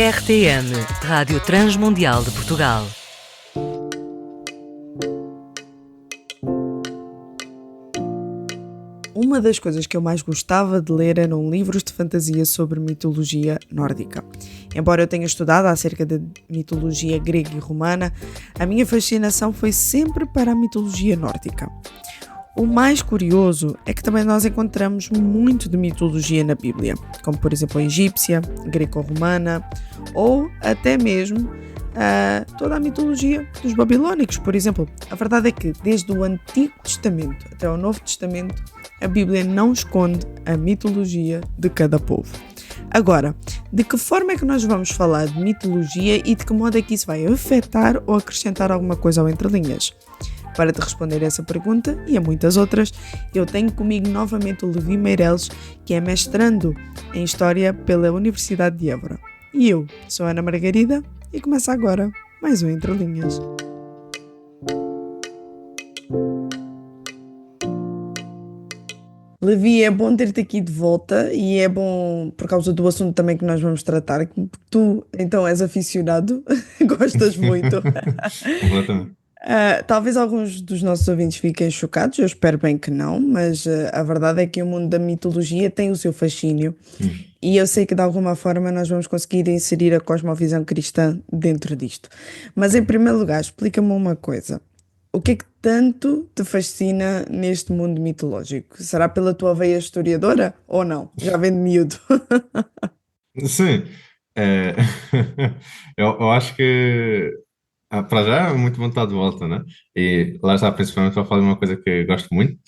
RTM, Rádio Transmundial de Portugal. Uma das coisas que eu mais gostava de ler eram livros de fantasia sobre mitologia nórdica. Embora eu tenha estudado acerca da mitologia grega e romana, a minha fascinação foi sempre para a mitologia nórdica. O mais curioso é que também nós encontramos muito de mitologia na Bíblia, como por exemplo a egípcia, greco-romana ou até mesmo toda a mitologia dos babilónicos, por exemplo. A verdade é que desde o Antigo Testamento até o Novo Testamento, a Bíblia não esconde a mitologia de cada povo. Agora, de que forma é que nós vamos falar de mitologia e de que modo é que isso vai afetar ou acrescentar alguma coisa ao Entre Linhas? Para te responder essa pergunta e a muitas outras, eu tenho comigo novamente o Levi Meireles, que é mestrando em História pela Universidade de Évora. E eu sou a Ana Margarida e começa agora mais um Entre Linhas. Levi, é bom ter-te aqui de volta e é bom por causa do assunto também que nós vamos tratar, que tu então és aficionado, gostas muito. Completamente. Talvez alguns dos nossos ouvintes fiquem chocados, eu espero bem que não, mas a verdade é que o mundo da mitologia tem o seu fascínio e eu sei que de alguma forma nós vamos conseguir inserir a cosmovisão cristã dentro disto. Mas em primeiro lugar, explica-me uma coisa. O que é que tanto te fascina neste mundo mitológico? Será pela tua veia historiadora ou não? Já vem de miúdo. Sim, é, eu acho que para já é muito bom estar de volta, né? E lá está, principalmente para falar de uma coisa que gosto muito,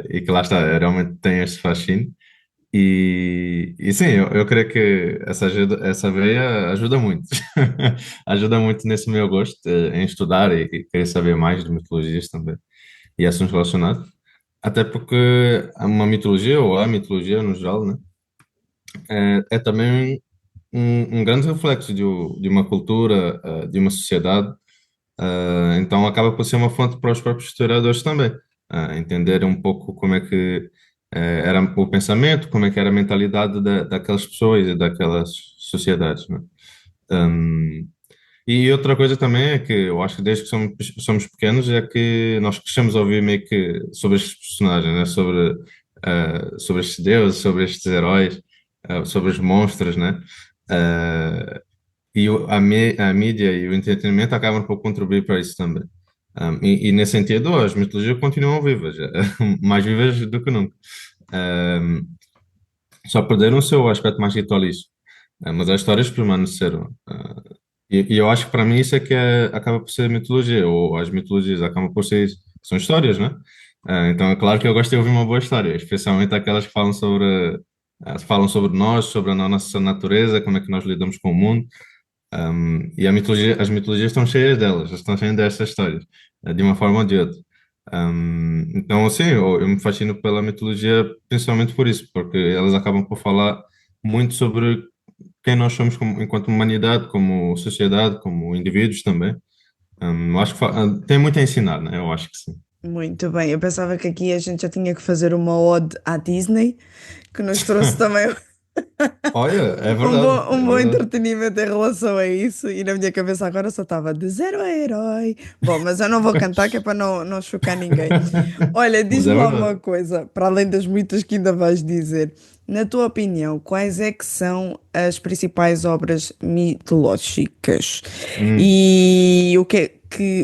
e que lá está, realmente tem este fascínio. E sim, eu creio que essa veia ajuda muito. Ajuda muito nesse meu gosto em estudar e querer saber mais de mitologias também e assuntos relacionados. Até porque uma mitologia, ou a mitologia no geral, né? É também um grande reflexo de uma cultura, de uma sociedade. Então acaba por ser uma fonte para os próprios historiadores também, entender um pouco como é que era o pensamento, como é que era a mentalidade daquelas pessoas e daquelas sociedades, né? Um, e outra coisa também é que eu acho que desde que somos pequenos é que nós crescemos a ouvir meio que sobre estes personagens, né? Sobre estes deuses, sobre estes heróis, sobre os monstros, né? Uh, a mídia e o entretenimento acabam por contribuir para isso também. E nesse sentido, as mitologias continuam vivas, mais vivas do que nunca. Um, Só perderam o seu aspecto mais ritualístico, mas as histórias permaneceram. E eu acho que para mim isso é que acaba por ser mitologia, ou as mitologias acabam por ser isso. São histórias, né? Então é claro que eu gosto de ouvir uma boa história, especialmente aquelas que falam sobre nós, sobre a nossa natureza, como é que nós lidamos com o mundo. E as mitologias estão cheias delas, estão cheias dessas histórias, de uma forma ou de outra. Então, assim, eu me fascino pela mitologia principalmente por isso, porque elas acabam por falar muito sobre quem nós somos enquanto humanidade, como sociedade, como indivíduos também. Eu acho que tem muito a ensinar, né? Eu acho que sim. Muito bem, eu pensava que aqui a gente já tinha que fazer uma ode à Disney, que nos trouxe também Olha, é um verdade, bom, é um bom verdade. entretenimento em relação a isso, e na minha cabeça agora só estava de zero a herói. Bom, mas eu não vou cantar que é para não chocar ninguém. Olha, Mas diz-me é lá verdade. uma coisa, para além das muitas que ainda vais dizer, na tua opinião, quais é que são as principais obras mitológicas? Hum, E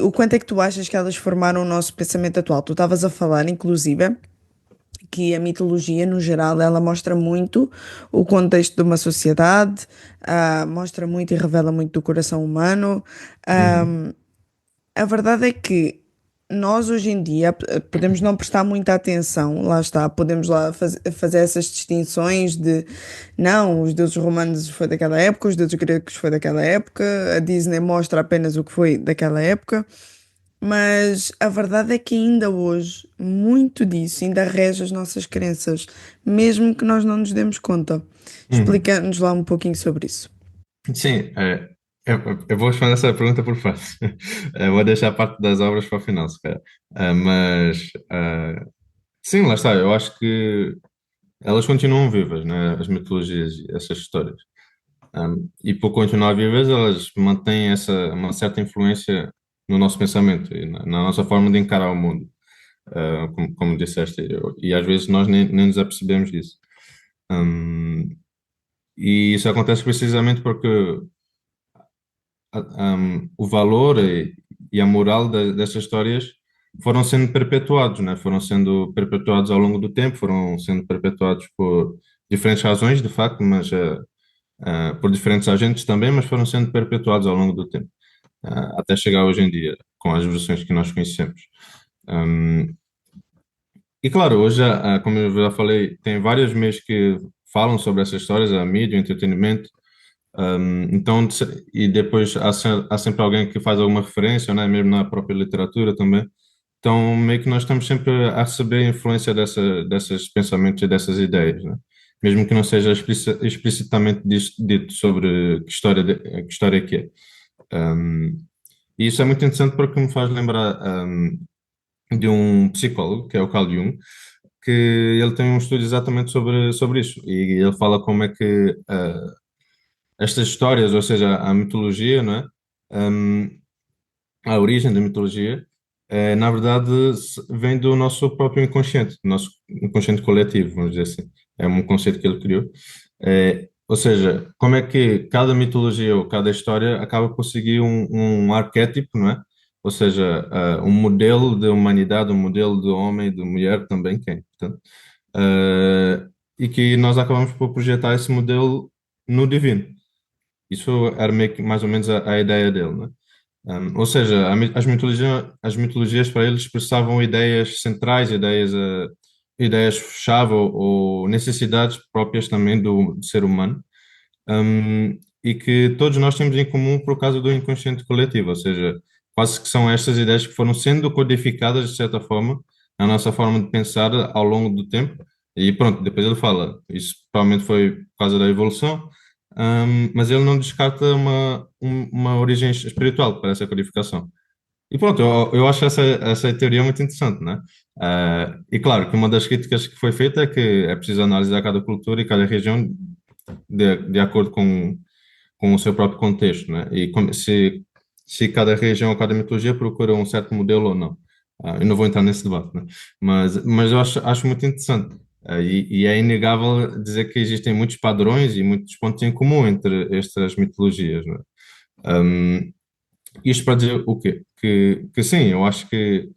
o quanto é que tu achas que elas formaram o nosso pensamento atual? Tu estavas a falar, inclusive, que a mitologia, no geral, ela mostra muito o contexto de uma sociedade, mostra muito e revela muito do coração humano. uhum, A verdade é que nós, hoje em dia, podemos não prestar muita atenção, lá está, podemos lá fazer essas distinções de, não, os deuses romanos foi daquela época, os deuses gregos foi daquela época, a Disney mostra apenas o que foi daquela época. Mas a verdade é que ainda hoje, muito disso ainda rege as nossas crenças, mesmo que nós não nos demos conta. uhum. Explica-nos lá um pouquinho sobre isso. Sim, eu vou responder essa pergunta por partes. Eu vou deixar a parte das obras para o final, se calhar. Sim, lá está. Eu acho que elas continuam vivas, né? As mitologias, e essas histórias. E por continuar vivas, elas mantêm uma certa influência no nosso pensamento e na nossa forma de encarar o mundo, como disseste, e às vezes nós nem nos apercebemos disso. Um, e isso acontece precisamente porque o valor e a moral dessas histórias foram sendo perpetuados, né? Foram sendo perpetuados ao longo do tempo, foram sendo perpetuados por diferentes razões, de facto, mas por diferentes agentes também, mas foram sendo perpetuados ao longo do tempo, até chegar hoje em dia, com as versões que nós conhecemos. Um, e claro, hoje, como eu já falei, tem vários meios que falam sobre essas histórias, a mídia, o entretenimento. Então, e depois há sempre alguém que faz alguma referência, né, mesmo na própria literatura também. Então, meio que nós estamos sempre a receber a influência desses pensamentos e dessas ideias, né? Mesmo que não seja explicitamente dito sobre que história que é. Um, e isso é muito interessante porque me faz lembrar de um psicólogo, que é o Carl Jung, que ele tem um estudo exatamente sobre isso. E ele fala como é que estas histórias, ou seja, a mitologia, não é? Um, a origem da mitologia, na verdade, vem do nosso próprio inconsciente, do nosso inconsciente coletivo, vamos dizer assim. É um conceito que ele criou. Ou seja, como é que cada mitologia ou cada história acaba por seguir um arquétipo, não é? Ou seja, um modelo de humanidade, um modelo de homem, de mulher também, quem? Portanto, e que nós acabamos por projetar esse modelo no divino. Isso era meio que mais ou menos a ideia dele, né? Ou seja, as mitologias para eles expressavam ideias centrais, ideias-chave ou necessidades próprias também do ser humano, e que todos nós temos em comum por causa do inconsciente coletivo, ou seja, quase que são estas ideias que foram sendo codificadas de certa forma na nossa forma de pensar ao longo do tempo. E pronto, depois ele fala, isso provavelmente foi por causa da evolução, mas ele não descarta uma origem espiritual para essa codificação. E pronto, eu acho essa teoria muito interessante, né? E claro que uma das críticas que foi feita é que é preciso analisar cada cultura e cada região de acordo com o seu próprio contexto, né? E se cada região ou cada mitologia procura um certo modelo ou não. Eu não vou entrar nesse debate, né? Mas eu acho muito interessante. E é inegável dizer que existem muitos padrões e muitos pontos em comum entre estas mitologias, né? Um, Isto para dizer o quê? Que sim, eu acho que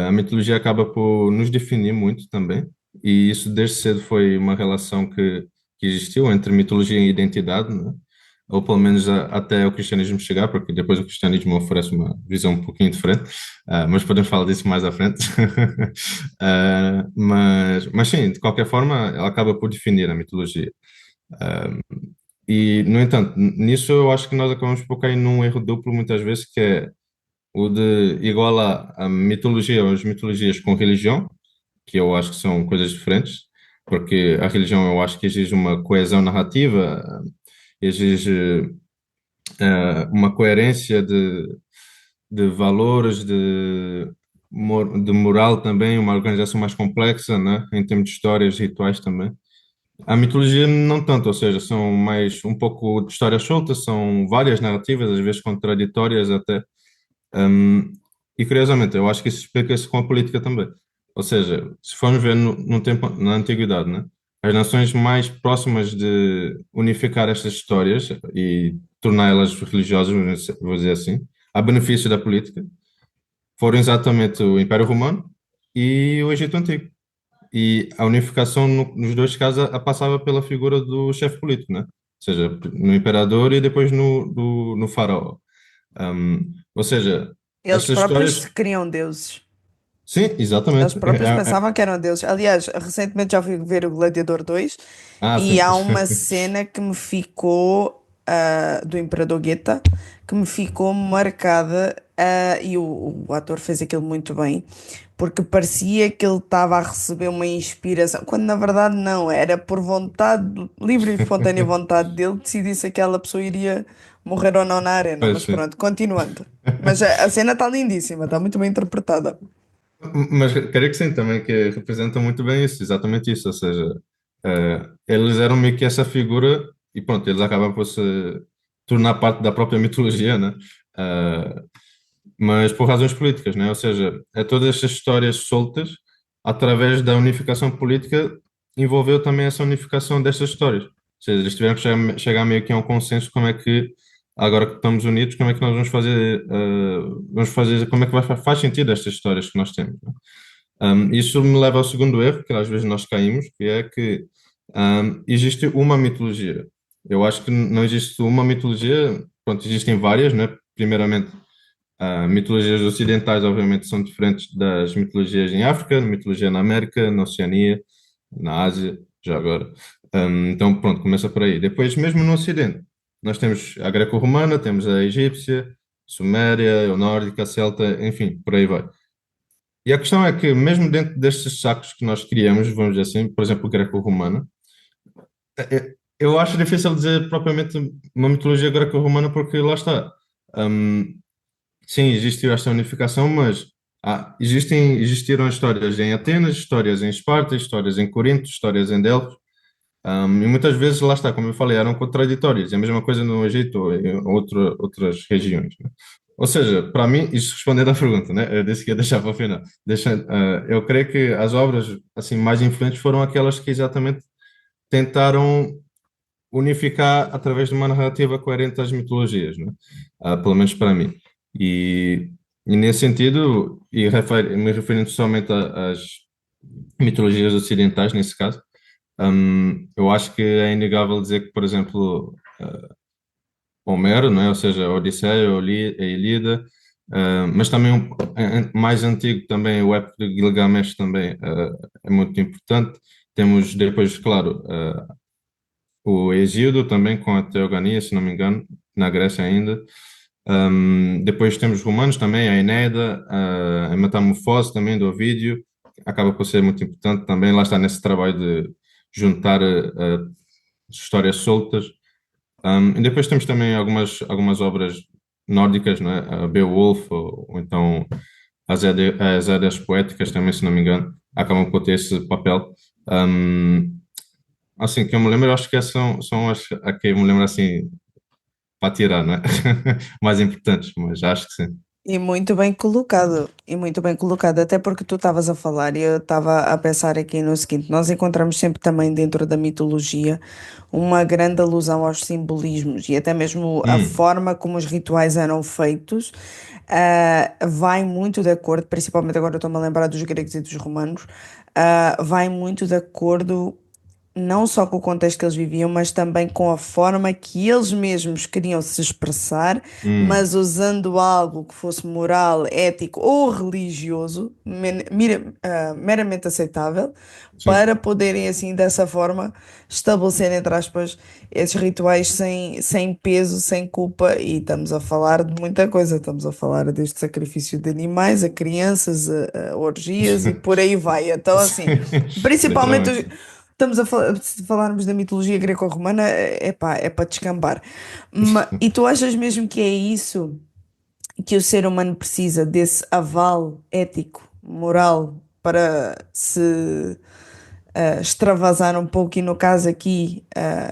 a mitologia acaba por nos definir muito também, e isso desde cedo foi uma relação que existiu entre mitologia e identidade, né? Ou pelo menos até o cristianismo chegar, porque depois o cristianismo oferece uma visão um pouquinho diferente, mas podemos falar disso mais à frente. Mas sim, de qualquer forma, ela acaba por definir a mitologia. E, no entanto, nisso eu acho que nós acabamos por cair num erro duplo muitas vezes, que é o de igualar a mitologia ou as mitologias com religião, que eu acho que são coisas diferentes, porque a religião eu acho que exige uma coesão narrativa, exige uma coerência de valores, de moral também, uma organização mais complexa, né, em termos de histórias, rituais também. A mitologia não tanto, ou seja, são mais um pouco de histórias soltas, são várias narrativas, às vezes contraditórias até. Um, e curiosamente, eu acho que isso explica-se com a política também. Ou seja, se formos ver no tempo, na antiguidade, né, as nações mais próximas de unificar estas histórias e torná-las religiosas, vou dizer assim, a benefício da política, foram exatamente o Império Romano e o Egito Antigo. E a unificação nos dois casos passava pela figura do chefe político, né? Ou seja, no imperador e depois no faraó. Ou seja, Eles estas próprios se histórias. criam deuses. Sim, Eles exatamente. próprios pensavam que eram deuses. Aliás, recentemente já fui ver o Gladiador 2 e Sim. há uma cena que me ficou, do Imperador Guetta, que me ficou marcada, e o ator fez aquilo muito bem, porque parecia que ele estava a receber uma inspiração, quando na verdade não, era por vontade, livre e espontânea vontade dele, decidir se aquela pessoa iria morrer ou não na arena. Pois, Mas sim. pronto, continuando. Mas a cena está lindíssima, está muito bem interpretada. Mas creio que sim, também que representam muito bem isso, exatamente isso. Ou seja, eles eram meio que essa figura. e pronto, eles acabam por se tornar parte da própria mitologia, né? Ah, mas por razões políticas, né? Ou seja, é todas estas histórias soltas, através da unificação política, envolveu também essa unificação destas histórias. Ou seja, eles tiveram que chegar meio que a um consenso como é que, agora que estamos unidos, como é que nós vamos fazer, como é que faz sentido estas histórias que nós temos, né? Isso me leva ao segundo erro, que às vezes nós caímos, que é que existe uma mitologia. Eu acho que não existe uma mitologia, pronto, existem várias, né? Primeiramente, mitologias ocidentais, obviamente, são diferentes das mitologias em África, mitologia na América, na Oceania, na Ásia, já agora. Então, pronto, começa por aí. Depois, mesmo no Ocidente, nós temos a greco-romana, temos a egípcia, suméria, a nórdica, a celta, enfim, por aí vai. E a questão é que, mesmo dentro destes sacos que nós criamos, vamos dizer assim, por exemplo, greco-romana, eu acho difícil dizer propriamente uma mitologia greco-romana porque lá está. Hum, sim, existiu esta unificação, mas existiram histórias em Atenas, histórias em Esparta, histórias em Corinto, histórias em Delfos, e muitas vezes, lá está, como eu falei, eram contraditórias. É a mesma coisa no Egito ou em outras regiões, né? Ou seja, para mim, isto respondendo à pergunta, né? Eu disse que ia deixar para o final. Eu creio que as obras assim mais influentes foram aquelas que exatamente tentaram unificar através de uma narrativa coerente às mitologias, né? Pelo menos para mim. E, e nesse sentido, me referindo somente às mitologias ocidentais, nesse caso, eu acho que é inegável dizer que, por exemplo, Homero, não é? Ou seja, a Odisseia, a Ilíada, mas também mais antigo também o épico de Gilgamesh também é muito importante. Temos depois, claro, o Hesíodo também com a Teogonia, se não me engano, na Grécia ainda. Depois temos os romanos também, a Eneida, a Metamorfose também do Ovídio, acaba por ser muito importante também. Lá está nesse trabalho de juntar histórias soltas. E depois temos também algumas obras nórdicas, não é? A Beowulf, ou então as Edas Poéticas também, se não me engano, acabam por ter esse papel. Um, assim, que eu me lembro, eu acho que essas são as a que eu me lembro assim para tirar, não é? Mais importantes, mas acho que sim. E muito bem colocado, até porque tu estavas a falar e eu estava a pensar aqui no seguinte: nós encontramos sempre também dentro da mitologia uma grande alusão aos simbolismos e até mesmo a Hum, forma como os rituais eram feitos, vai muito de acordo, principalmente agora eu estou-me a lembrar dos gregos e dos romanos, vai muito de acordo não só com o contexto que eles viviam, mas também com a forma que eles mesmos queriam se expressar, hum, mas usando algo que fosse moral, ético ou religioso, meramente aceitável, sim. para poderem, assim, dessa forma, estabelecer, entre aspas, esses rituais sem peso, sem culpa. E estamos a falar de muita coisa. Estamos a falar desde sacrifício de animais, a crianças, a orgias e por aí vai. Então, assim, Sim, principalmente. literalmente. Estamos a falar, se falarmos da mitologia greco-romana, pá, é para descambar. E tu achas mesmo que é isso que o ser humano precisa, desse aval ético, moral, para se extravasar um pouco, e no caso aqui,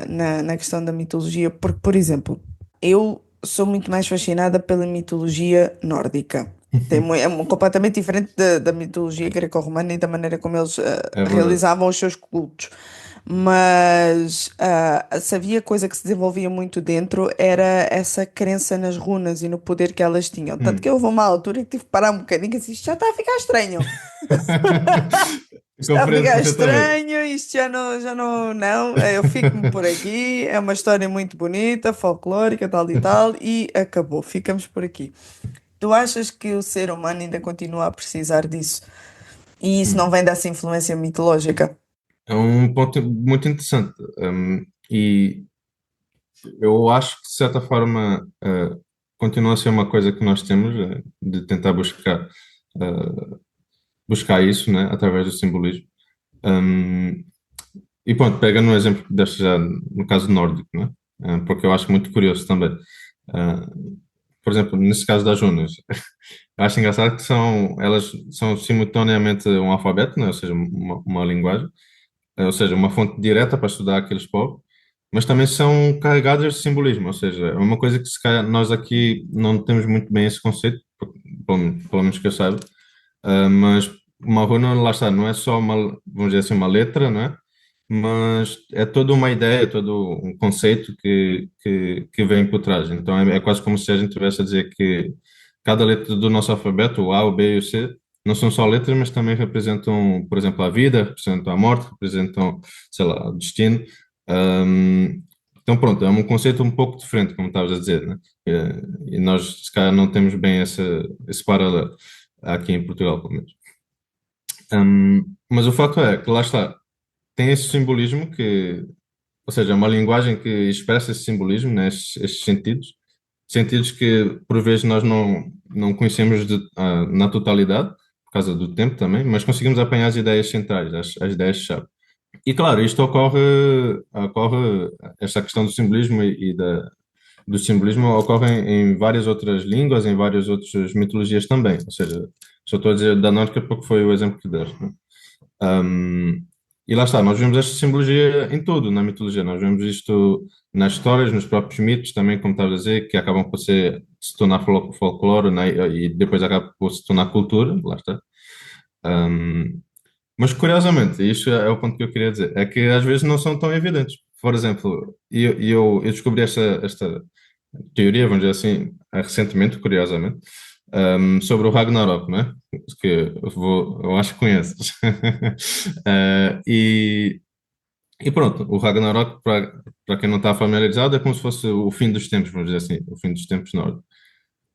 na questão da mitologia? Porque, por exemplo, eu sou muito mais fascinada pela mitologia nórdica. Completamente diferente da mitologia greco-romana e da maneira como eles É verdade. realizavam os seus cultos. Mas se havia coisa que se desenvolvia muito dentro era essa crença nas runas e no poder que elas tinham. Tanto que Hum. houve uma altura que tive que parar um bocadinho e disse, isto já está a ficar estranho. Está a Compreendo ficar perfeitamente. estranho, isto não, eu fico-me por aqui, é uma história muito bonita, folclórica, tal e tal, e acabou, ficamos por aqui. Tu achas que o ser humano ainda continua a precisar disso? E isso não Hum. vem dessa influência mitológica? É um ponto muito interessante. E eu acho que, de certa forma, continua a ser uma coisa que nós temos, de tentar buscar isso, né, através do simbolismo. Um, e pronto, pega no exemplo que deste já, no caso nórdico, né? Porque eu acho muito curioso também. Por exemplo, nesse caso das runas, eu acho engraçado que elas são simultaneamente um alfabeto, né? Ou seja, uma linguagem, ou seja, uma fonte direta para estudar aqueles povos, mas também são carregadas de simbolismo, ou seja, é uma coisa que se calhar nós aqui não temos muito bem esse conceito, pelo menos que eu saiba. Mas uma runa, lá está, não é só uma, vamos dizer assim, uma letra, não é? Mas é toda uma ideia, todo um conceito que vem por trás. Então é quase como se a gente estivesse a dizer que cada letra do nosso alfabeto, o A, o B e o C, não são só letras, mas também representam, por exemplo, a vida, representam a morte, representam, sei lá, o destino. Ahm, então, pronto, é um conceito um pouco diferente, como estavas a dizer, né? E nós, se calhar, não temos bem esse paralelo aqui em Portugal, pelo menos. Mas o facto é que lá está, tem esse simbolismo que, ou seja, é uma linguagem que expressa esse simbolismo, né, esses sentidos, sentidos que por vezes nós não conhecemos na totalidade, por causa do tempo também, mas conseguimos apanhar as ideias centrais, as ideias-chave. E claro, isto esta questão do simbolismo do simbolismo ocorre em várias outras línguas, em várias outras mitologias também. Ou seja, só estou a dizer da nórdica porque foi o exemplo que deste, né? Um, e lá está, nós vemos esta simbologia em tudo na mitologia. Nós vemos isto nas histórias, nos próprios mitos também, como estava a dizer, que acabam por se tornar folclore, né? E depois acabam por se tornar cultura, lá está. Um, mas curiosamente, e isto é o ponto que eu queria dizer, é que às vezes não são tão evidentes. Por exemplo, eu descobri esta teoria, vamos dizer assim, recentemente, curiosamente, sobre o Ragnarok, né? Que eu acho que conheces. E, e pronto, o Ragnarok, para quem não está familiarizado, é como se fosse o fim dos tempos, vamos dizer assim, o fim dos tempos nórdicos.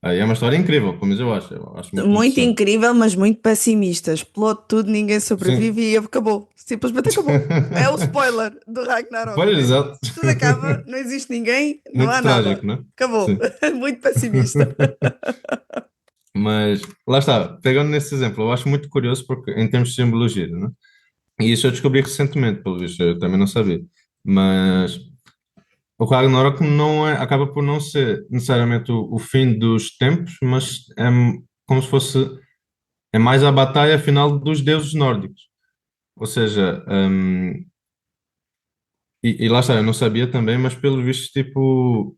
E é uma história incrível, pelo menos eu acho muito Muito interessante. incrível, mas muito pessimista. Explode tudo, ninguém sobrevive Sim. e acabou. Simplesmente acabou. É o spoiler do Ragnarok. Pois, exato. Tudo acaba, não existe ninguém, não Muito há nada. trágico, né? Acabou. Sim. Muito pessimista. Mas lá está, pegando nesse exemplo, eu acho muito curioso porque, em termos de simbologia, né? E isso eu descobri recentemente, pelo visto, eu também não sabia. Mas o Ragnarok não é, acaba por não ser necessariamente o fim dos tempos, mas é como se fosse, é mais a batalha final dos deuses nórdicos. Ou seja, e lá está, eu não sabia também, mas pelo visto, tipo,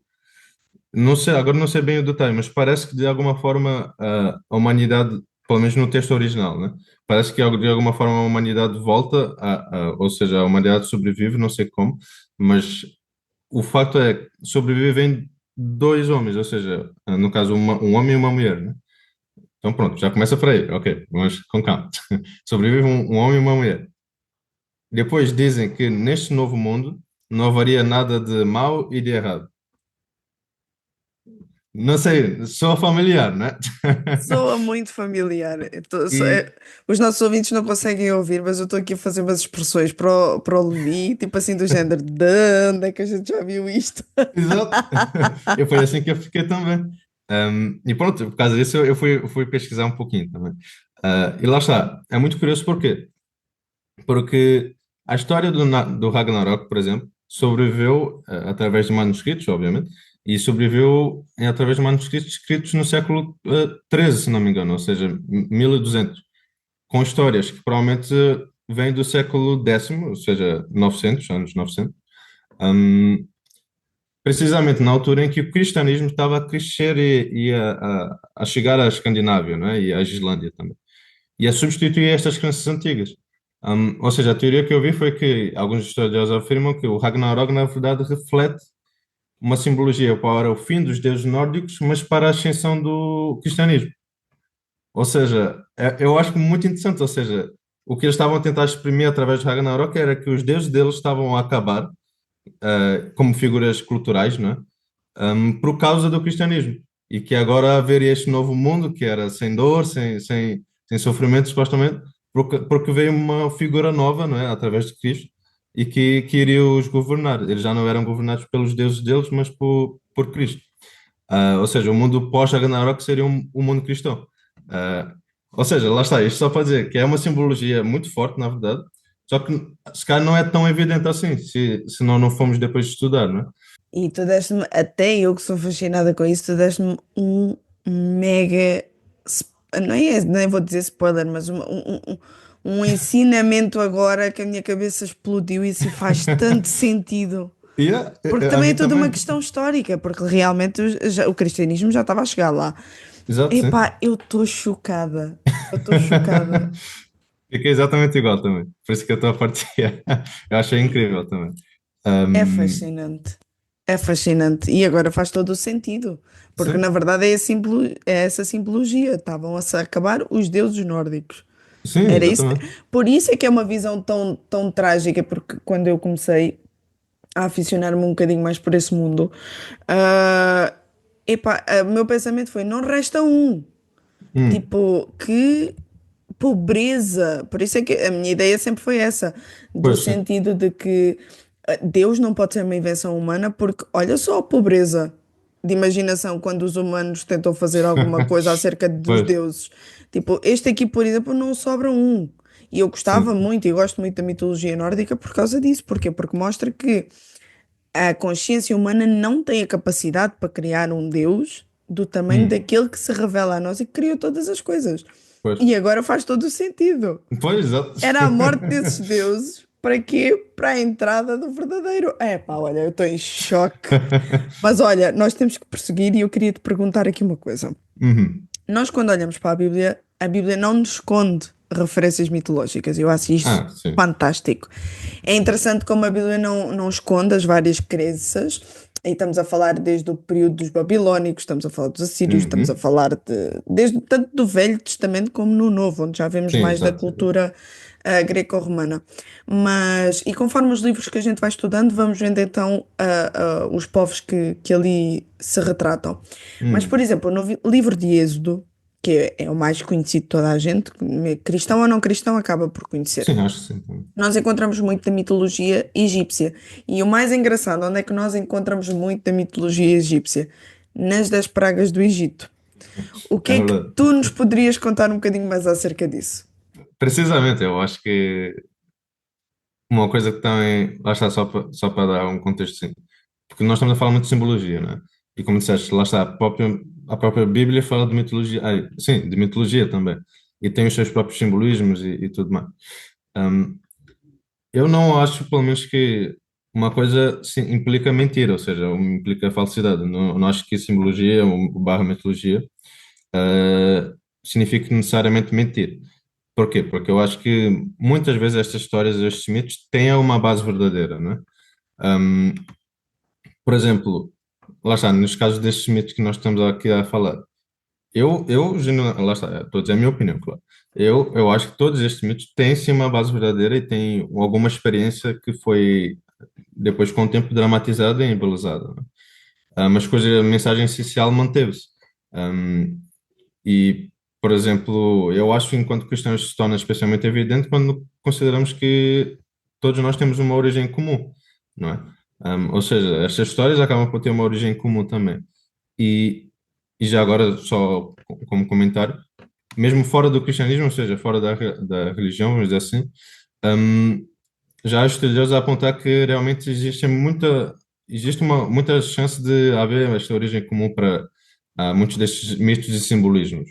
não sei, agora não sei bem o detalhe, mas parece que de alguma forma a humanidade, pelo menos no texto original, né? Parece que de alguma forma a humanidade volta, ou seja, a humanidade sobrevive, não sei como, mas o facto é que sobrevivem dois homens, ou seja, no caso um homem e uma mulher, né? Então pronto, já começa por aí, ok, vamos com calma. Sobrevive um homem e uma mulher. Depois dizem que neste novo mundo não haveria nada de mau e de errado. Não sei, sou familiar, né? Soa muito familiar. E, Os nossos ouvintes não conseguem ouvir, mas eu estou aqui a fazer umas expressões para o Levi, tipo assim do género, de onde é que a gente já viu isto? exato, eu foi assim que eu fiquei também. E pronto, por causa disso eu fui pesquisar um pouquinho também. E lá está, é muito curioso porquê? Porque a história do Ragnarok, por exemplo, sobreviveu através de manuscritos, obviamente, e sobreviveu através de manuscritos escritos no século XIII, se não me engano, ou seja, 1200, com histórias que provavelmente vêm do século X, ou seja, 900, anos 900, hum, precisamente na altura em que o cristianismo estava a crescer e a chegar à Escandinávia, né, e à Islândia também, e a substituir estas crenças antigas. Ou seja, a teoria que eu vi foi que alguns historiadores afirmam que o Ragnarok, na verdade, reflete uma simbologia para o fim dos deuses nórdicos, mas para a ascensão do cristianismo. Ou seja, eu acho muito interessante. Ou seja, o que eles estavam a tentar exprimir através do Ragnarok era que os deuses deles estavam a acabar, como figuras culturais, não é? Por causa do cristianismo. E que agora haveria este novo mundo que era sem dor, sem sofrimento, supostamente, porque veio uma figura nova, não é? Através de Cristo, e que iria os governar. Eles já não eram governados pelos deuses deles, mas por Cristo. Ou seja, o mundo pós-Ragnarok seria um mundo cristão. Ah, ou seja, lá está, isto só para dizer que é uma simbologia muito forte, na verdade, só que se calhar não é tão evidente assim, se nós não formos depois estudar, não é? E tu deste-me, até eu que sou fascinada com isso, tu deste-me um mega, não é, nem vou dizer spoiler, mas um ensinamento agora que a minha cabeça explodiu e isso faz tanto sentido. Yeah, Porque a também é mim toda uma também. questão histórica, porque realmente o cristianismo já estava a chegar lá. Exato, sim. Epá, eu estou chocada. Eu estou chocada. Fiquei exatamente igual também. Por isso que eu estou a partilhar. Eu achei incrível também. É Um, fascinante. É fascinante. E agora faz todo o sentido. Porque na sim, verdade é essa simbologia. Estavam a se acabar os deuses nórdicos. sim, Era isso. exatamente. Por isso é que é uma visão tão trágica, porque quando eu comecei a aficionar-me um bocadinho mais por esse mundo, ah, epá, o meu pensamento foi: não resta um. Hum, Tipo, que pobreza. Por isso é que a minha ideia sempre foi essa, do pois sim, sentido de que Deus não pode ser uma invenção humana, porque olha só a pobreza de imaginação quando os humanos tentam fazer alguma coisa acerca dos pois, deuses. Tipo, este aqui, por exemplo, não sobra um. E eu gostava sim, muito e gosto muito da mitologia nórdica por causa disso. Porquê? Porque mostra que a consciência humana não tem a capacidade para criar um Deus do tamanho hum, daquele que se revela a nós e que criou todas as coisas. pois, E agora faz todo o sentido. pois, exato. Era a morte desses deuses. Para quê? Para a entrada do verdadeiro. É pá, olha, eu estou em choque. Mas olha, nós temos que prosseguir e eu queria te perguntar aqui uma coisa. Uhum. Nós, quando olhamos para a Bíblia não nos esconde referências mitológicas. Eu acho isso Ah, sim. fantástico. É interessante como a Bíblia não esconde as várias crenças. E estamos a falar desde o período dos babilónicos, estamos a falar dos assírios, estamos a Uhum. falar desde tanto do Velho Testamento como no Novo, onde já vemos Sim, mais da exato, exato. cultura greco-romana. E conforme os livros que a gente vai estudando, vamos vendo então os povos que ali se retratam. Mas, por Hum. exemplo, no livro de Êxodo, que é o mais conhecido de toda a gente, cristão ou não cristão, acaba por conhecer. Sim, acho que sim também. Nós encontramos muito da mitologia egípcia. E o mais engraçado, onde é que nós encontramos muito da mitologia egípcia? Nas 10 pragas do Egito. O que É é que verdade. tu nos poderias contar um bocadinho mais acerca disso? Precisamente, eu acho que uma coisa que também, lá está, só para dar um contexto assim, porque nós estamos a falar muito de simbologia, né? E como disseste, lá está, a própria Bíblia fala de mitologia, sim, de mitologia também, e tem os seus próprios simbolismos e tudo mais. Hum, eu não acho, pelo menos, que uma coisa implica mentira, ou seja, implica falsidade. Não acho que simbologia ou barra mitologia eh, signifique necessariamente mentir. Porquê? Porque eu acho que muitas vezes estas histórias, estes mitos, têm uma base verdadeira, né? Um, por exemplo, lá está, nos casos destes mitos que nós estamos aqui a falar, lá está, estou a dizer a minha opinião, claro. Eu acho que todos estes mitos têm sim uma base verdadeira e têm alguma experiência que foi depois com o tempo dramatizada e embelezada, né? Mas a mensagem essencial manteve-se. Um, E, por exemplo, eu acho que enquanto cristãos se torna especialmente evidente quando consideramos que todos nós temos uma origem comum, não é? Ou seja, estas histórias acabam por ter uma origem comum também. E, e já agora, só como comentário, mesmo fora do cristianismo, ou seja, fora da religião, vamos dizer assim, hum, já há estudiosos a apontar que realmente existe muita chance de haver esta origem comum para muitos destes mitos e simbolismos.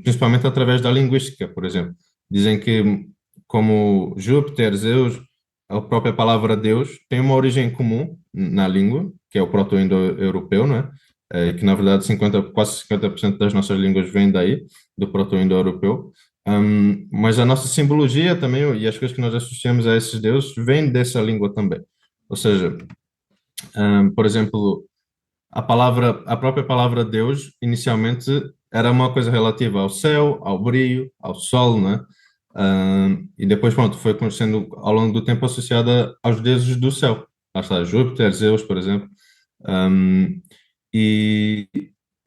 Principalmente através da linguística, por exemplo. Dizem que, como Júpiter, Zeus, a própria palavra Deus tem uma origem comum na língua, que é o proto-indo-europeu, não é? Que na verdade quase 50% das nossas línguas vêm daí, do proto-indo-europeu. Mas a nossa simbologia também e as coisas que nós associamos a esses deuses vêm dessa língua também. Ou seja, por exemplo, a própria palavra Deus, inicialmente, era uma coisa relativa ao céu, ao brilho, ao sol, né? E depois, pronto, foi sendo ao longo do tempo associada aos deuses do céu. Lá está, Júpiter, Zeus, por exemplo. Um, e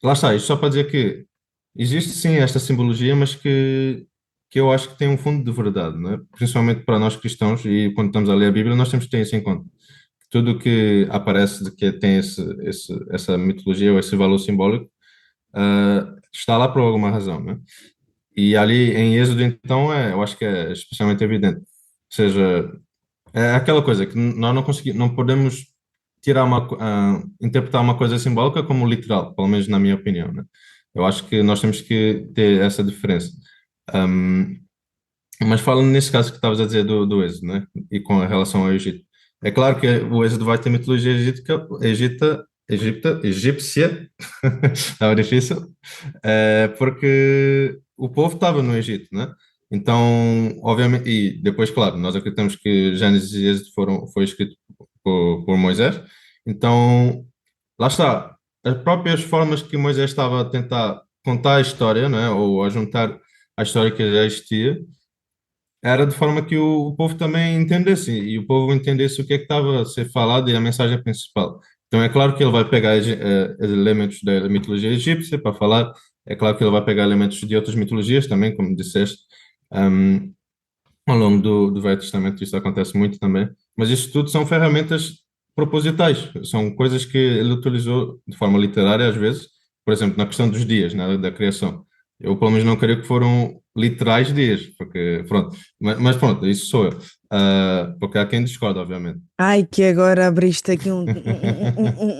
lá está, isto só para dizer que existe sim esta simbologia, mas que eu acho que tem um fundo de verdade, né? Principalmente para nós cristãos, e quando estamos a ler a Bíblia, nós temos que ter isso em conta. Tudo o que aparece de que tem essa mitologia ou esse valor simbólico, está lá por alguma razão, né? E ali em Êxodo, então, eu acho que é especialmente evidente. Ou seja, é aquela coisa que nós não podemos interpretar uma coisa simbólica como literal, pelo menos na minha opinião, né? Eu acho que nós temos que ter essa diferença. Um, mas falando nesse caso que estavas a dizer do Êxodo, né? E com relação ao Egito. É claro que o Êxodo vai ter mitologia egípcia, estava difícil, porque o povo estava no Egito, né? Então, obviamente, e depois, claro, nós acreditamos que Gênesis e Êxodo foi escrito por Moisés, então, lá está, as próprias formas que Moisés estava a tentar contar a história, né? Ou a juntar a história que já existia, era de forma que o povo também entendesse e o povo entendesse o que é que estava a ser falado e a mensagem principal. Então é claro que ele vai pegar elementos da mitologia egípcia para falar, é claro que ele vai pegar elementos de outras mitologias também, como disseste, um, ao longo do Velho Testamento isso acontece muito também, mas isso tudo são ferramentas propositais, são coisas que ele utilizou de forma literária às vezes, por exemplo, na questão dos dias, né, da criação. Eu, pelo menos, não creio que foram literais dias, porque, pronto, mas pronto, isso sou eu. Porque há quem discorda, obviamente. Ai, que agora abriste aqui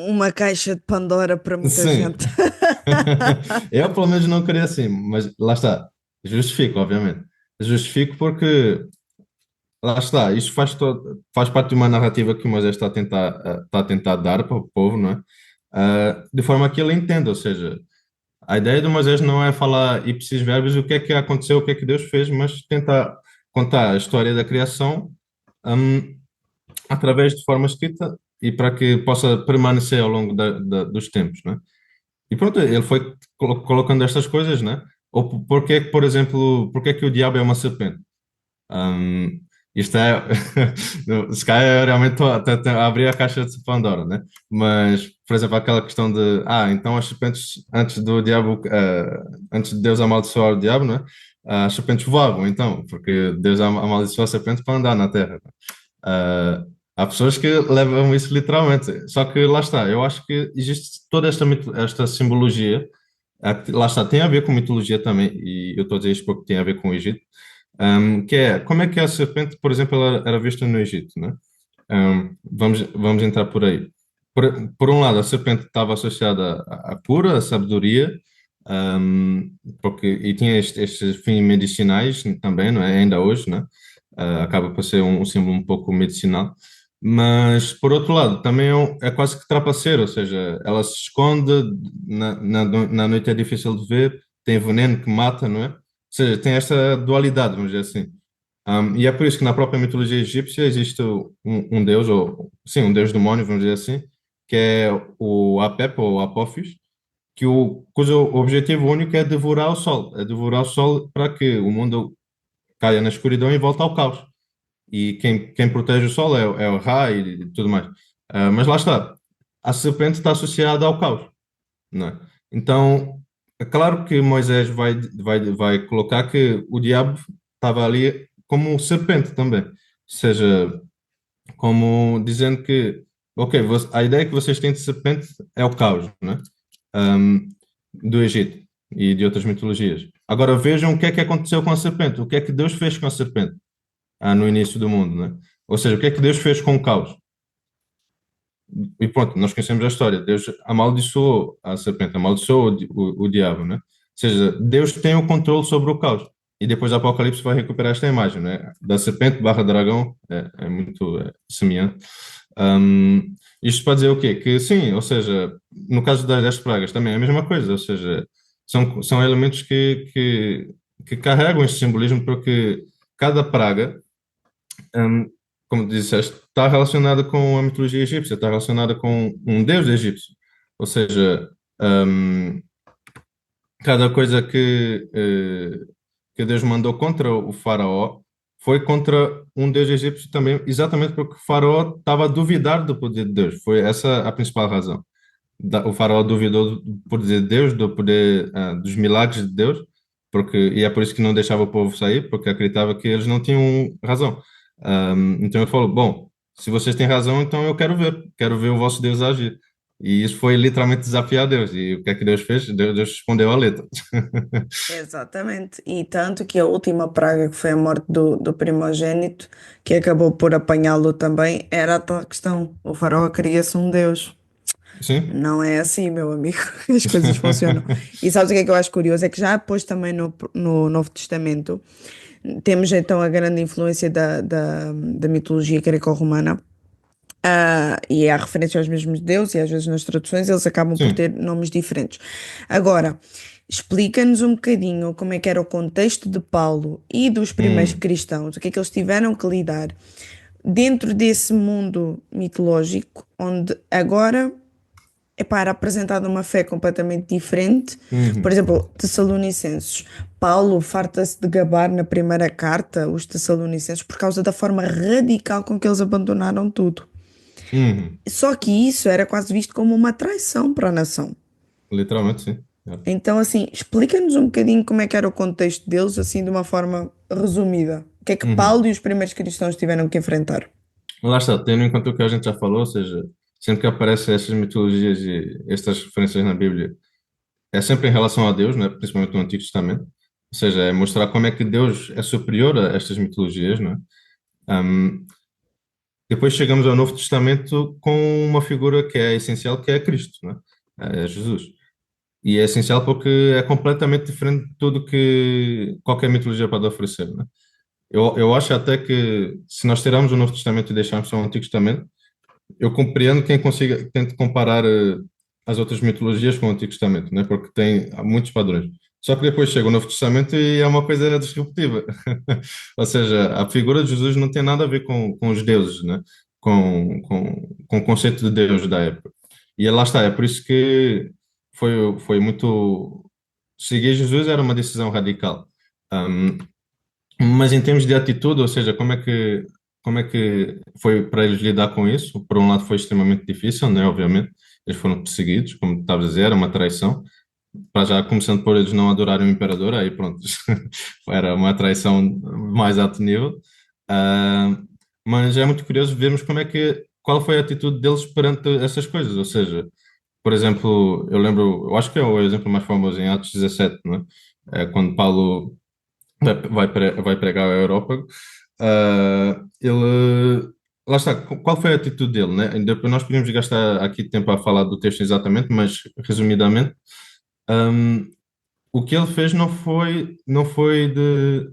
uma caixa de Pandora para muita Sim, gente. eu, pelo menos, não queria assim, mas lá está, justifico, obviamente. Justifico porque lá está, isto faz parte de uma narrativa que o Moisés está a tentar dar para o povo, não é? De forma que ele entenda, ou seja, a ideia do Moisés não é falar ipsis verbis o que é que aconteceu, o que é que Deus fez, mas tentar contar a história da criação, hum, através de forma escrita e para que possa permanecer ao longo dos tempos, não é? E pronto, ele foi colocando estas coisas, né? Ou porque é que, por exemplo, porque é que o diabo é uma serpente? Um, isto é, se calhar realmente estou a abrir a caixa de Pandora, né? Mas, por exemplo, aquela questão de, então as serpentes, antes do diabo, antes de Deus amaldiçoar o diabo, né? As serpentes voavam, então, porque Deus amaldiçoou a serpente para andar na terra. Há pessoas que levam isso literalmente, só que lá está, eu acho que existe toda esta simbologia, lá está, tem a ver com mitologia também, e eu estou a dizer isto porque tem a ver com o Egito, que é como é que a serpente, por exemplo, ela era vista no Egito, né? Vamos entrar por aí. Por um lado, a serpente estava associada à cura, à sabedoria, e tinha estes fins medicinais também, não é? Ainda hoje, né? Acaba por ser um símbolo um pouco medicinal. Mas, por outro lado, também é quase que trapaceiro, ou seja, ela se esconde, na noite é difícil de ver, tem veneno que mata, não é? Ou seja, tem esta dualidade, vamos dizer assim. E é por isso que na própria mitologia egípcia existe um deus, ou sim, um deus demónio, vamos dizer assim, que é o Apep, ou Apophis, cujo objetivo único é devorar o sol para que o mundo caia na escuridão e volte ao caos. E quem protege o sol é o Ra e tudo mais. Mas lá está, a serpente está associada ao caos, não é? Então, é claro que Moisés vai colocar que o diabo estava ali como um serpente também. Ou seja, como dizendo que, ok, a ideia que vocês têm de serpente é o caos, né? Um, do Egito e de outras mitologias. Agora vejam o que é que aconteceu com a serpente, o que é que Deus fez com a serpente no início do mundo, né? Ou seja, o que é que Deus fez com o caos? E pronto, nós conhecemos a história. Deus amaldiçoou a serpente, amaldiçoou o diabo, né? Ou seja, Deus tem o controle sobre o caos. E depois do Apocalipse vai recuperar esta imagem, né? Da serpente barra dragão, é muito semelhante. Isto para dizer o quê? Que sim, ou seja, no caso das pragas também é a mesma coisa, ou seja, são elementos que carregam este simbolismo porque cada praga, hum, como disseste, está relacionada com a mitologia egípcia, está relacionada com um deus egípcio. Ou seja, hum, cada coisa que Deus mandou contra o faraó foi contra um deus egípcio também, exatamente porque o faraó estava a duvidar do poder de Deus. Foi essa a principal razão. O faraó duvidou do poder de Deus, do poder, dos milagres de Deus, e é por isso que não deixava o povo sair, porque acreditava que eles não tinham razão. Então ele falou: bom, se vocês têm razão, então eu quero ver o vosso Deus agir. E isso foi literalmente desafiar Deus. E o que é que Deus fez? Deus respondeu à letra. Exatamente. E tanto que a última praga, que foi a morte do primogênito, que acabou por apanhá-lo também, era a tal questão. O faraó queria-se um Deus. Sim? Não é assim, meu amigo, que as coisas funcionam. E sabes o que é que eu acho curioso? É que já depois também no Novo Testamento temos então a grande influência da mitologia greco-romana, E há referência aos mesmos deuses, e às vezes nas traduções eles acabam por Sim. ter nomes diferentes. Agora, explica-nos um bocadinho como é que era o contexto de Paulo e dos primeiros Hum, cristãos, o que é que eles tiveram que lidar dentro desse mundo mitológico, onde agora epá, era apresentada uma fé completamente diferente. Por uhum, exemplo, Tessalonicenses. Paulo farta-se de gabar na primeira carta os Tessalonicenses por causa da forma radical com que eles abandonaram tudo. uhum. Só que isso era quase visto como uma traição para a nação. Literalmente, sim. É. Então, assim, explica-nos um bocadinho como é que era o contexto deles, assim, de uma forma resumida. O que é que Paulo Uhum. e os primeiros cristãos tiveram que enfrentar? Lá está, tendo em conta o que a gente já falou, ou seja, sempre que aparecem estas mitologias e estas referências na Bíblia, é sempre em relação a Deus, né? Principalmente no Antigo Testamento. Ou seja, é mostrar como é que Deus é superior a estas mitologias, não é? Um, Depois chegamos ao Novo Testamento com uma figura que é essencial, que é Cristo, não é? É Jesus. E é essencial porque é completamente diferente de tudo que qualquer mitologia pode oferecer, não é? Eu acho até que se nós tirarmos o Novo Testamento e deixarmos só o Antigo Testamento, eu compreendo quem consiga, tente comparar as outras mitologias com o Antigo Testamento, né? Porque tem há muitos padrões. Só que depois chega o Novo Testamento e é uma coisa disruptiva. Ou seja, a figura de Jesus não tem nada a ver com os deuses, né? Com o conceito de Deus da época. E lá está, é por isso que foi muito. Seguir Jesus era uma decisão radical. Um, mas em termos de atitude, ou seja, como é que foi para eles lidar com isso? Por um lado foi extremamente difícil, né? Obviamente, eles foram perseguidos, como estava a dizer, era uma traição. Para já começando por eles não adorarem o imperador, aí pronto, era uma traição mais alto nível. Ah, mas é muito curioso vermos qual foi a atitude deles perante essas coisas, ou seja, por exemplo, eu lembro, eu acho que é o exemplo mais famoso em Atos 17, não é? É quando Paulo vai pregar a Europa, ele. Lá está, qual foi a atitude dele, né? Depois nós podemos gastar aqui tempo a falar do texto exatamente, mas resumidamente, um, o que ele fez não foi de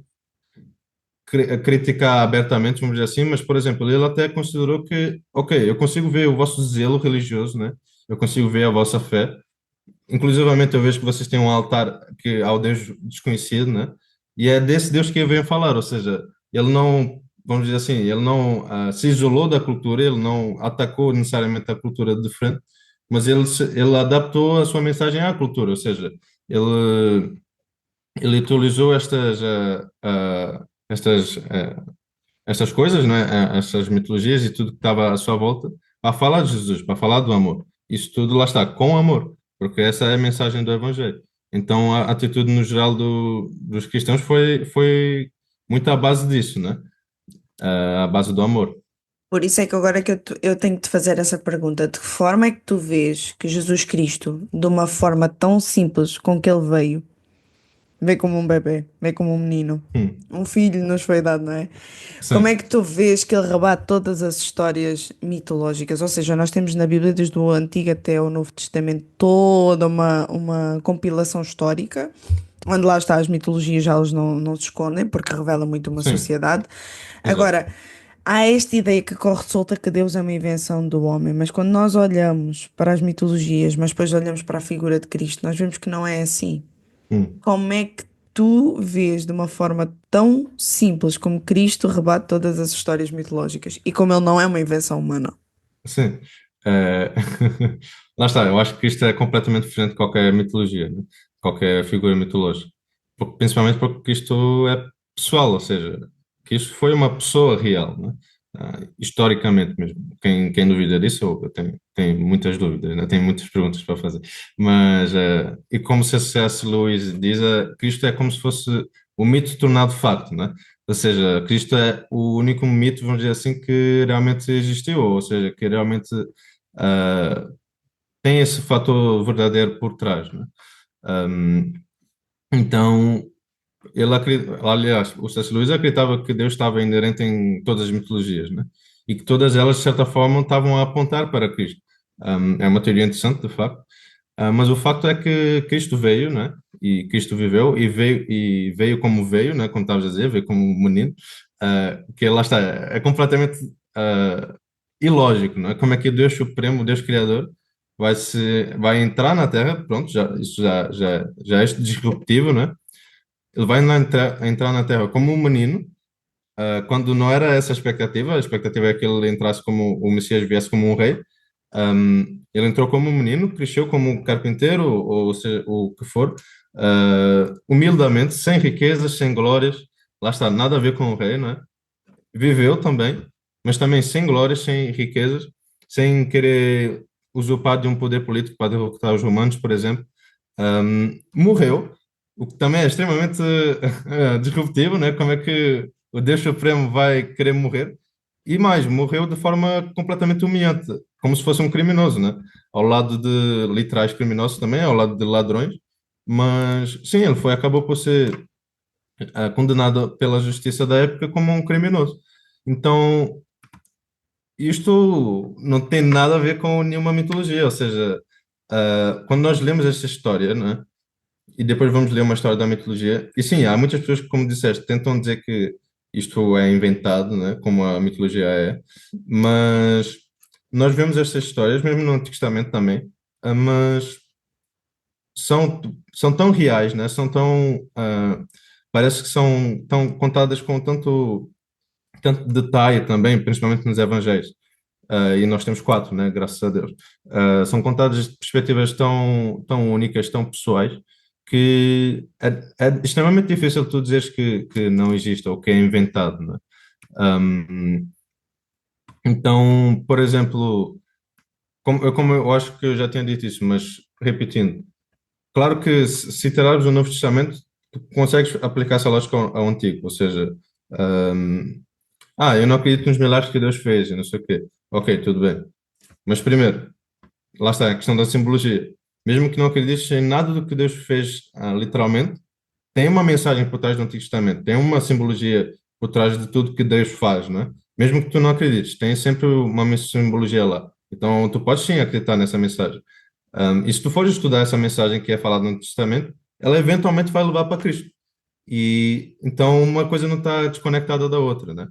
criticar abertamente, vamos dizer assim, mas, por exemplo, ele até considerou que, ok, eu consigo ver o vosso zelo religioso, né? Eu consigo ver a vossa fé, inclusivamente eu vejo que vocês têm um altar que ao Deus desconhecido, né? E é desse Deus que eu venho falar, ou seja, ele não, vamos dizer assim, ele não se isolou da cultura, ele não atacou necessariamente a cultura de frente, mas ele adaptou a sua mensagem à cultura, ou seja, ele, ele utilizou estas coisas, né? Estas mitologias e tudo que estava à sua volta para falar de Jesus, para falar do amor. Isso tudo lá está, com amor, porque essa é a mensagem do Evangelho. Então a atitude no geral dos cristãos foi muito à base disso, né? À base do amor. Por isso é que agora que eu tenho que te fazer essa pergunta. De que forma é que tu vês que Jesus Cristo, de uma forma tão simples com que ele veio como um bebê, veio como um menino, Hum, um filho nos foi dado, não é? Como é sim, que tu vês que ele rebate todas as histórias mitológicas? Ou seja, nós temos na Bíblia, desde o Antigo até o Novo Testamento, toda uma compilação histórica, onde lá está as mitologias, já elas não se escondem, porque revela muito uma sim, sociedade. exato. Agora, há esta ideia que corre solta que Deus é uma invenção do homem, mas quando nós olhamos para as mitologias, mas depois olhamos para a figura de Cristo, nós vemos que não é assim. Hum, Como é que tu vês de uma forma tão simples como Cristo rebate todas as histórias mitológicas e como ele não é uma invenção humana? sim. Eh, Lá está, eu acho que isto é completamente diferente de qualquer mitologia, né? Qualquer figura mitológica. Principalmente porque isto é pessoal, ou seja, que isto foi uma pessoa real, né? Historicamente mesmo. Quem duvida disso, eu tenho muitas dúvidas, né? Tenho muitas perguntas para fazer. Mas, e como se C.S. Lewis diz, Cristo é como se fosse o mito tornado facto, né? Ou seja, Cristo é o único mito, vamos dizer assim, que realmente existiu, ou seja, que realmente ah, tem esse fator verdadeiro por trás, né? Um, então, aliás, o C.S. Lewis acreditava que Deus estava inerente em todas as mitologias, né? E que todas elas, de certa forma, estavam a apontar para Cristo. É uma teoria interessante, de facto. Mas o facto é que Cristo veio, né? E Cristo viveu e veio como veio, né? Como estavas a dizer, veio como um menino. Que lá está, é completamente. ilógico, não é? Como é que o Deus Supremo, o Deus Criador, vai entrar na Terra, pronto, já é disruptivo, né? Ele vai entrar na Terra como um menino, quando não era essa a expectativa é que ele entrasse como o Messias, viesse como um rei. Ele entrou como um menino, cresceu como um carpinteiro, ou seja, o que for, humildemente, sem riquezas, sem glórias, lá está, nada a ver com o rei, não é? Viveu também, mas também sem glórias, sem riquezas, sem querer usurpar de um poder político para derrotar os romanos, por exemplo. Morreu, o que também é extremamente disruptivo, né? Como é que o Deus Supremo vai querer morrer? E mais, morreu de forma completamente humilhante, como se fosse um criminoso, né? Ao lado de literais criminosos também, ao lado de ladrões. Mas sim, acabou por ser condenado pela justiça da época como um criminoso. Então, isto não tem nada a ver com nenhuma mitologia, ou seja, quando nós lemos esta história, né, e depois vamos ler uma história da mitologia, e sim, há muitas pessoas que, como disseste, tentam dizer que isto é inventado, né, como a mitologia é, mas nós vemos estas histórias, mesmo no Antigo Testamento também, mas são tão reais, né, parece que são tão contadas com tanto detalhe também, principalmente nos Evangelhos. E nós temos quatro, né? Graças a Deus. São contadas de perspectivas tão únicas, tão pessoais, que é extremamente difícil tu dizeres que não existe ou que é inventado, né? Então, por exemplo, como eu acho que eu já tinha dito isso, mas repetindo, claro que se tirarmos o Novo Testamento, tu consegues aplicar essa lógica ao Antigo, ou seja, um, eu não acredito nos milagres que Deus fez, e não sei o quê. Ok, tudo bem. Mas primeiro, lá está a questão da simbologia. Mesmo que não acredites em nada do que Deus fez, literalmente, tem uma mensagem por trás do Antigo Testamento, tem uma simbologia por trás de tudo que Deus faz, não é? Mesmo que tu não acredites, tem sempre uma simbologia lá. Então, tu podes sim acreditar nessa mensagem. E se tu fores estudar essa mensagem que é falada no Antigo Testamento, ela eventualmente vai levar para Cristo. E então uma coisa não está desconectada da outra, né?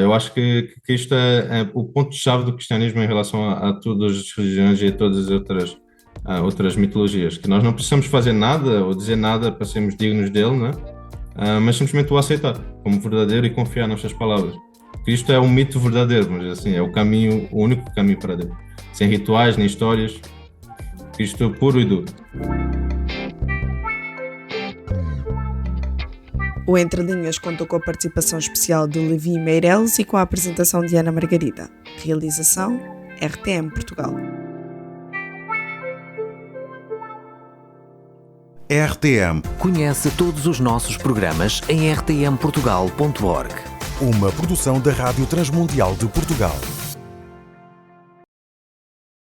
Eu acho que isto é o ponto-chave do cristianismo em relação a todas as religiões e a todas as outras mitologias, que nós não precisamos fazer nada ou dizer nada para sermos dignos dele, né? Mas simplesmente o aceitar como verdadeiro e confiar nas suas palavras. Cristo é um mito verdadeiro, mas assim, é o único caminho para Deus. Sem rituais nem histórias, Cristo puro e duro. O Entre Linhas contou com a participação especial de Levi Meireles e com a apresentação de Ana Margarida. Realização RTM Portugal. RTM. Conhece todos os nossos programas em rtmportugal.org. Uma produção da Rádio Transmundial de Portugal.